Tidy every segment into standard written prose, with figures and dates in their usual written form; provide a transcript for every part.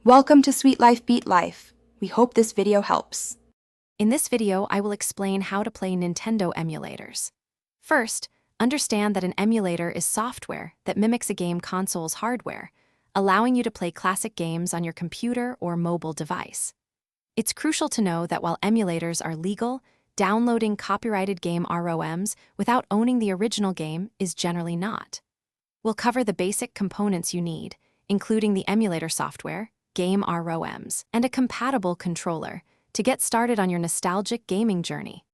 Welcome to Sweet Life Beat Life. We hope this video helps. In this video, I will explain how to play Nintendo emulators. First, understand that an emulator is software that mimics a game console's hardware, allowing you to play classic games on your computer or mobile device. It's crucial to know that while emulators are legal, downloading copyrighted game ROMs without owning the original game is generally not. We'll cover the basic components you need, including the emulator software, game ROMs, and a compatible controller to get started on your nostalgic gaming journey.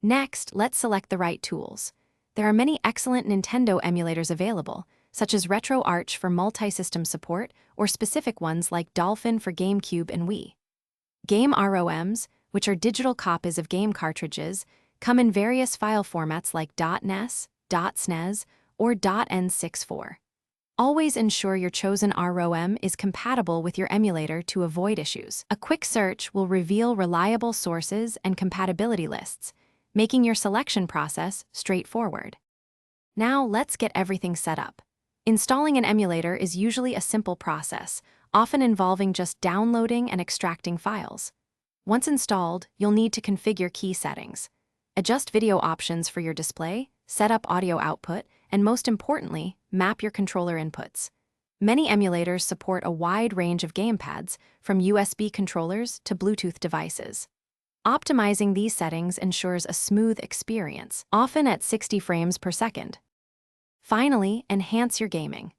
Next, let's select the right tools. There are many excellent Nintendo emulators available, such as RetroArch for multi-system support or specific ones like Dolphin for GameCube and Wii. Game ROMs, which are digital copies of game cartridges, come in various file formats like .NES, .SNES, or .N64. Always ensure your chosen ROM is compatible with your emulator to avoid issues. A quick search will reveal reliable sources and compatibility lists, making your selection process straightforward. Now let's get everything set up. Installing an emulator is usually a simple process, often involving just downloading and extracting files. Once installed, you'll need to configure key settings. Adjust video options for your display, set up audio output, and most importantly, map your controller inputs. Many emulators support a wide range of gamepads, from USB controllers to Bluetooth devices. Optimizing these settings ensures a smooth experience, often at 60 frames per second. Finally, enhance your gaming.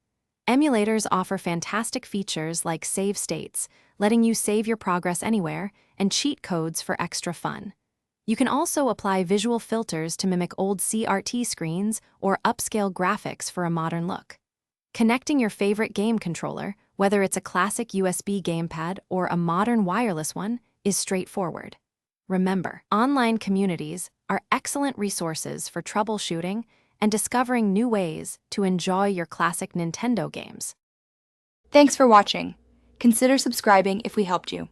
Emulators offer fantastic features like save states, letting you save your progress anywhere, and cheat codes for extra fun. You can also apply visual filters to mimic old CRT screens or upscale graphics for a modern look. Connecting your favorite game controller, whether it's a classic USB gamepad or a modern wireless one, is straightforward. Remember, online communities are excellent resources for troubleshooting and discovering new ways to enjoy your classic Nintendo games. Thanks for watching. Consider subscribing if we helped you.